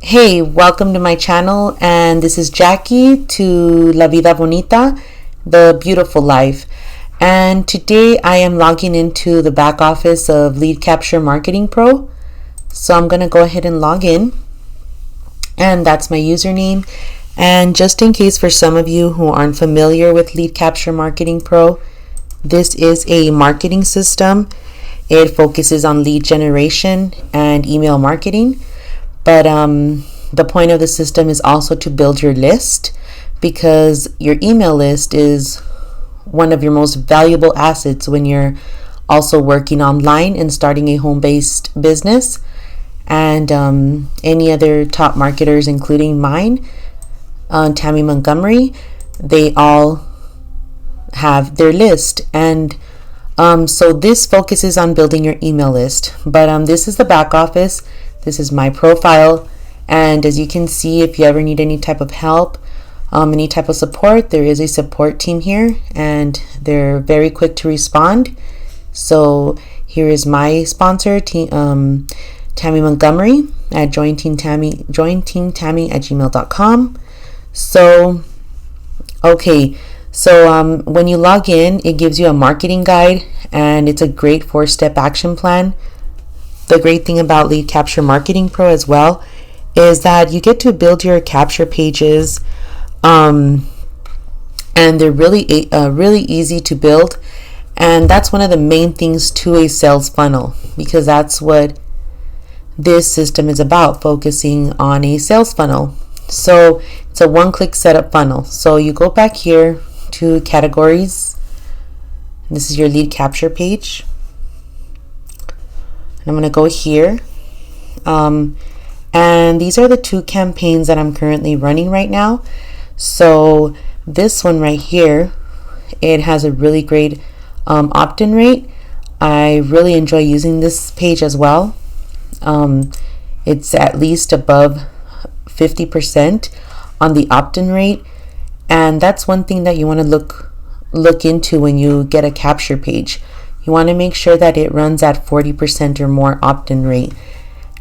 Hey, welcome to my channel, and this is Jackie to La Vida Bonita, the beautiful life. And today I am logging into the back office of Lead Capture Marketing Pro. So I'm going to go ahead and log in, and that's my username. And just in case for some of you who aren't familiar with Lead Capture Marketing Pro, this is a marketing system. It focuses on lead generation and email marketing. But the point of the system is also to build your list, because your email list is one of your most valuable assets when you're also working online and starting a home-based business. And any other top marketers, including mine, Tammy Montgomery, they all have their list. And so this focuses on building your email list. But this is the back office. This is my profile, and as you can see, if you ever need any type of help, any type of support, there is a support team here, and they're very quick to respond. So here is my sponsor, Tammy Montgomery at jointeamtammy@gmail.com. So when you log in, it gives you a marketing guide, and it's a great 4-step action plan. The great thing about Lead Capture Marketing Pro as well is that you get to build your capture pages, and they're really easy to build. And that's one of the main things to a sales funnel, because that's what this system is about, focusing on a sales funnel. So it's a one-click setup funnel. So you go back here to categories. This is your lead capture page. I'm going to go here, and these are the 2 campaigns that I'm currently running right now. So this one right here, it has a really great opt-in rate. I really enjoy using this page as well. It's at least above 50% on the opt-in rate, and that's one thing that you want to look into when you get a capture page. You want to make sure that it runs at 40% or more opt-in rate.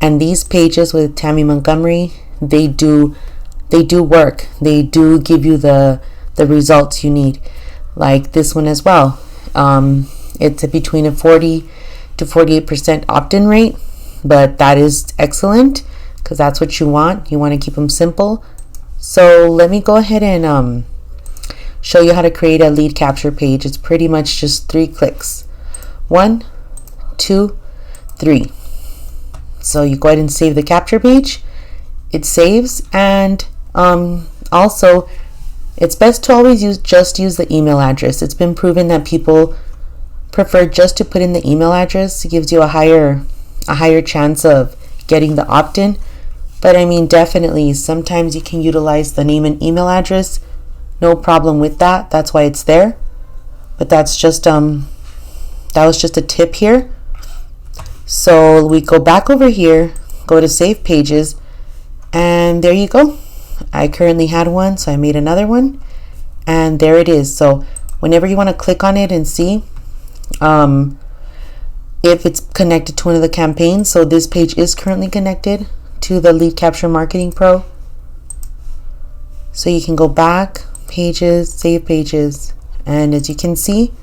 And these pages with Tammy Montgomery, they do work. They do give you the results you need. Like this one as well. It's between a 40 to 48% opt-in rate, but that is excellent, because that's what you want. You want to keep them simple. So let me go ahead and show you how to create a lead capture page. It's pretty much just 3 clicks. 1, 2, 3. So you go ahead and save the capture page. It saves, and also it's best to always use the email address. It's been proven that people prefer just to put in the email address. It gives you a higher chance of getting the opt-in. But I mean, definitely sometimes you can utilize the name and email address. No problem with that. That's why it's there. But that's just that was just a tip here. So we go back over here, go to save pages, and there you go. I currently had one, so I made another one, and there it is. So whenever you want to click on it and see if it's connected to one of the campaigns, so this page is currently connected to the Lead Capture Marketing Pro. So you can go back, pages, save pages, and as you can see,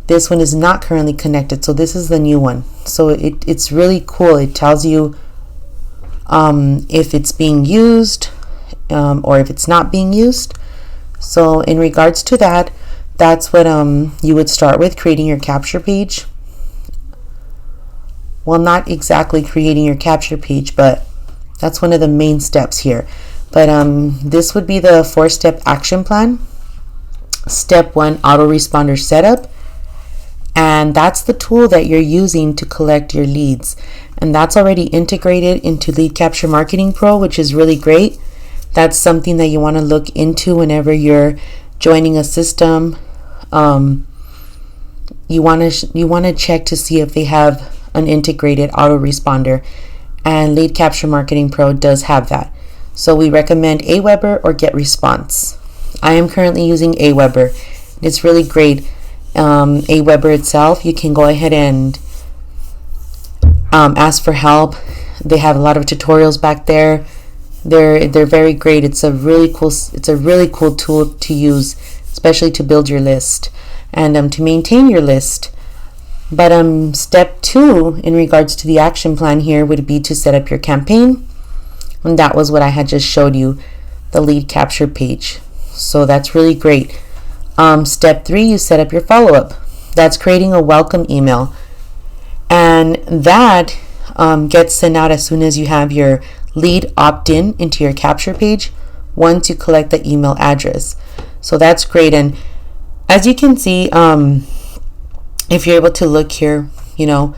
this one is not currently connected, so this is the new one. So it's really cool. It tells you if it's being used or if it's not being used. So in regards to that, that's what you would start with, creating your capture page. Well, not exactly creating your capture page, but that's one of the main steps here. But this would be the 4-step action plan. Step 1, autoresponder setup. And that's the tool that you're using to collect your leads. And that's already integrated into Lead Capture Marketing Pro, which is really great. That's something that you want to look into whenever you're joining a system. You want to check to see if they have an integrated autoresponder. And Lead Capture Marketing Pro does have that. So we recommend Aweber or GetResponse. I am currently using Aweber. It's really great. Aweber itself, you can go ahead and ask for help. They have a lot of tutorials back there. They're very great. It's a really cool tool to use, especially to build your list and to maintain your list. But step 2 in regards to the action plan here would be to set up your campaign. And that was what I had just showed you, the lead capture page. So that's really great. Step 3, you set up your follow-up. That's creating a welcome email. And that gets sent out as soon as you have your lead opt-in into your capture page once you collect the email address. So that's great. And as you can see, if you're able to look here, you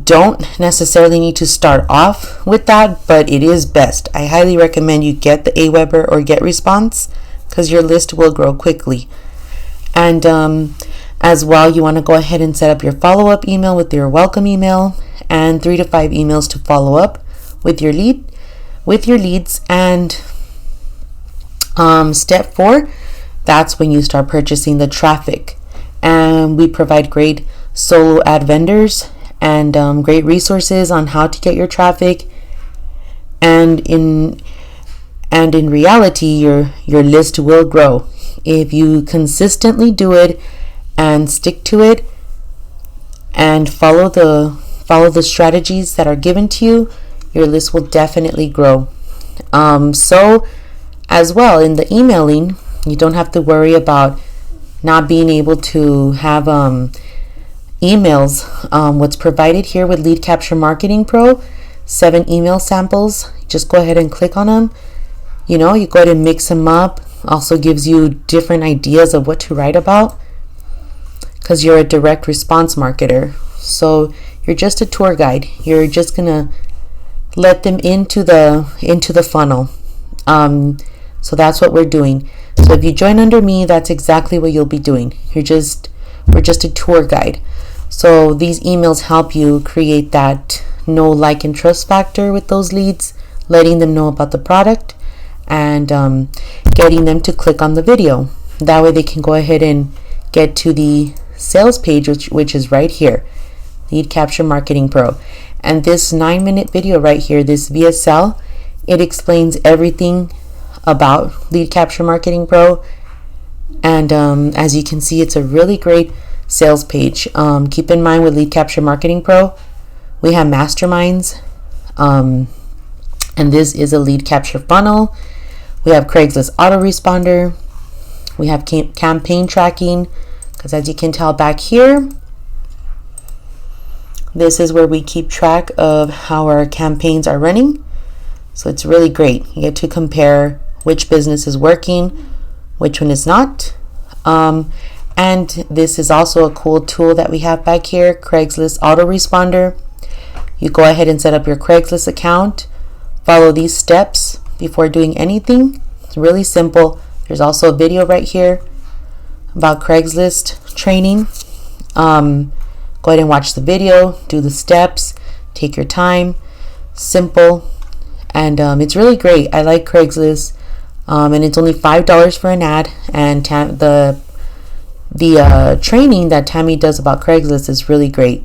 don't necessarily need to start off with that, but it is best. I highly recommend you get the Aweber or GetResponse because your list will grow quickly. And as well, you want to go ahead and set up your follow-up email with your welcome email and 3 to 5 emails to follow up with your leads. And step 4, that's when you start purchasing the traffic. And we provide great solo ad vendors and great resources on how to get your traffic. And in reality, your list will grow if you consistently do it and stick to it and follow the strategies that are given to you. Your list will definitely grow. So as well, in the emailing, you don't have to worry about not being able to have emails. What's provided here with Lead Capture Marketing Pro, 7 email samples. Just go ahead and click on them. You go ahead and mix them up. Also gives you different ideas of what to write about because you're a direct response marketer. So you're just a tour guide. You're just gonna let them into the funnel. So that's what we're doing. So if you join under me, that's exactly what you'll be doing. We're just a tour guide. So these emails help you create that know, like, and trust factor with those leads, letting them know about the product and getting them to click on the video. That way they can go ahead and get to the sales page, which is right here, Lead Capture Marketing Pro. And this 9-minute video right here, this VSL, it explains everything about Lead Capture Marketing Pro. And as you can see, it's a really great sales page. Keep in mind with Lead Capture Marketing Pro, we have masterminds, and this is a lead capture funnel. We have Craigslist autoresponder. We have campaign tracking, because as you can tell back here, this is where we keep track of how our campaigns are running. So it's really great. You get to compare which business is working, which one is not. And this is also a cool tool that we have back here, Craigslist autoresponder. You go ahead and set up your Craigslist account. Follow these steps before doing anything. It's really simple. There's also a video right here about Craigslist training. Go ahead and watch the video, do the steps, take your time, simple, and it's really great. I like Craigslist, and it's only $5 for an ad, and the training that Tammy does about Craigslist is really great.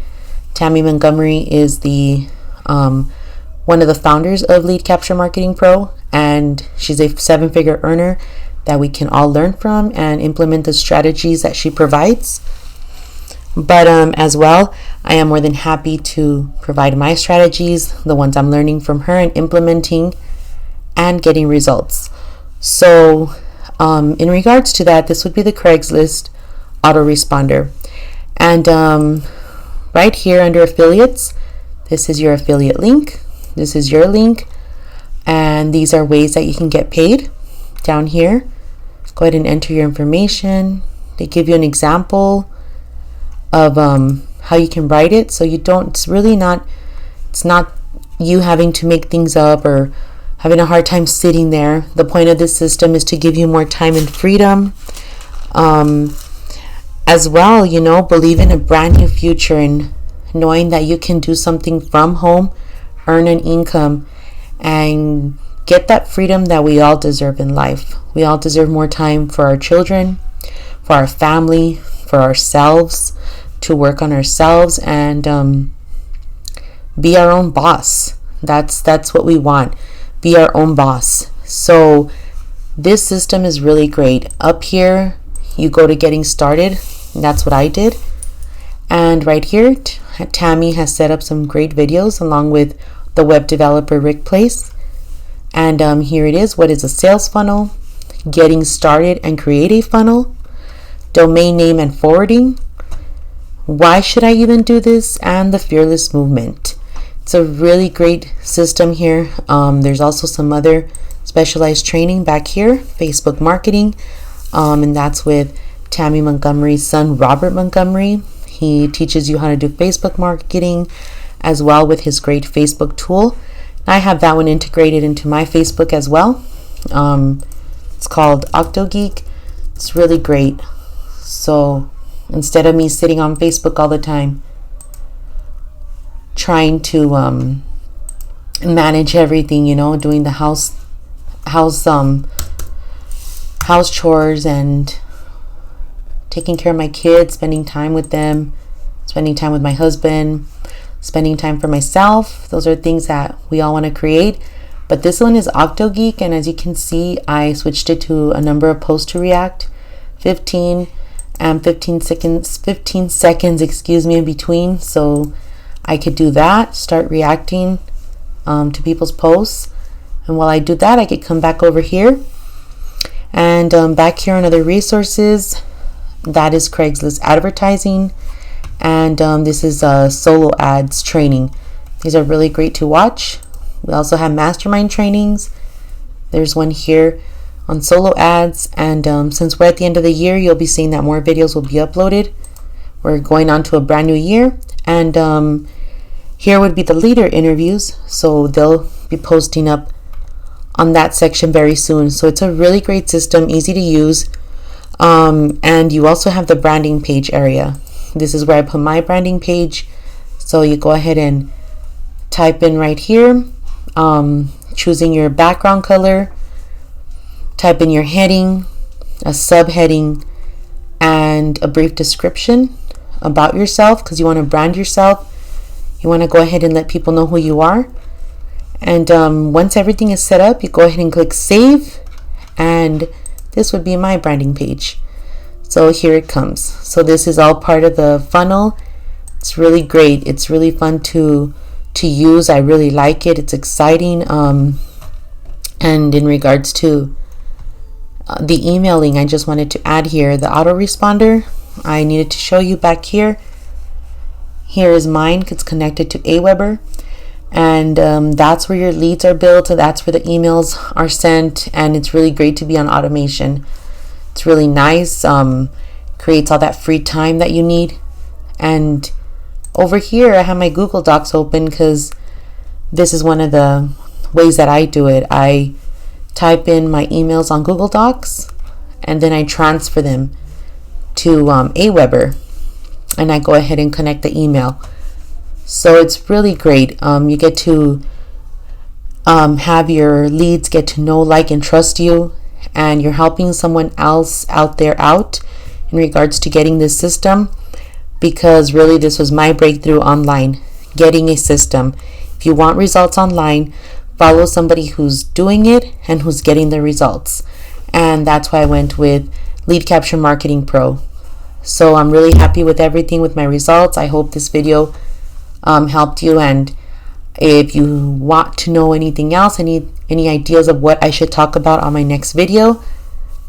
Tammy Montgomery is the one of the founders of Lead Capture Marketing Pro, and she's a 7-figure earner that we can all learn from and implement the strategies that she provides. But as well, I am more than happy to provide my strategies, the ones I'm learning from her and implementing and getting results. So in regards to that, this would be the Craigslist autoresponder. And right here under affiliates, this is your affiliate link. This is your link. And these are ways that you can get paid down here. Go ahead and enter your information. They give you an example of how you can write it, so you don't, it's not you having to make things up or having a hard time sitting there. The point of this system is to give you more time and freedom. As well, believe in a brand new future and knowing that you can do something from home, earn an income, and get that freedom that we all deserve in life. We all deserve more time for our children, for our family, for ourselves, to work on ourselves and be our own boss. That's what we want. Be our own boss. So this system is really great. Up here, you go to getting started. That's what I did. And right here, Tammy has set up some great videos along with the web developer Rick Place. And here it is. What is a sales funnel? Getting started and create a funnel. Domain name and forwarding. Why should I even do this? And the fearless movement. It's a really great system here. There's also some other specialized training back here. Facebook marketing. And that's with Tammy Montgomery's son, Robert Montgomery. He teaches you how to do Facebook marketing as well with his great Facebook tool. I have that one integrated into my Facebook as well. It's called OctoGeek. It's really great. So instead of me sitting on Facebook all the time trying to manage everything, doing the house chores and taking care of my kids, spending time with them, spending time with my husband, spending time for myself. Those are things that we all want to create. But this one is OctoGeek, and as you can see, I switched it to a number of posts to react, 15 seconds, in between, so I could do that, start reacting to people's posts. And while I do that, I could come back over here, and back here on other resources, that is Craigslist advertising, and this is solo ads training. These are really great to watch. We also have mastermind trainings. There's one here on solo ads, and since we're at the end of the year, you'll be seeing that more videos will be uploaded. We're going on to a brand new year, and here would be the leader interviews, so they'll be posting up on that section very soon. So it's a really great system, easy to use, and you also have the branding page area. This is where I put my branding page, so you go ahead and type in right here, choosing your background color, type in your heading, a subheading, and a brief description about yourself, because you want to brand yourself. You want to go ahead and let people know who you are. And once everything is set up, you go ahead and click save, and this would be my branding page. So here it comes. So this is all part of the funnel. It's really great. It's really fun to use. I really like it. It's exciting. And in regards to the emailing, I just wanted to add here the autoresponder. I needed to show you back here. Here is mine. It's connected to Aweber, and that's where your leads are built. That's where the emails are sent, and it's really great to be on automation. It's really nice. Creates all that free time that you need. And over here, I have my Google Docs open because this is one of the ways that I do it. I type in my emails on Google Docs, and then I transfer them to Aweber, and I go ahead and connect the email. So it's really great. You get to have your leads get to know, like, and trust you, and you're helping someone else out there out in regards to getting this system, because really this was my breakthrough online, getting a system. If you want results online, follow somebody who's doing it and who's getting the results. And that's why I went with Lead Capture Marketing Pro. So I'm really happy with everything, with my results. I hope this video helped you, and if you want to know anything else, any ideas of what I should talk about on my next video,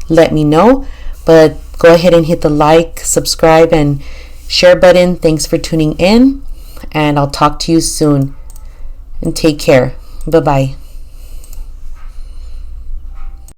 let me know. But go ahead and hit the like, subscribe, and share button. Thanks for tuning in, and I'll talk to you soon, and take care. Bye-bye.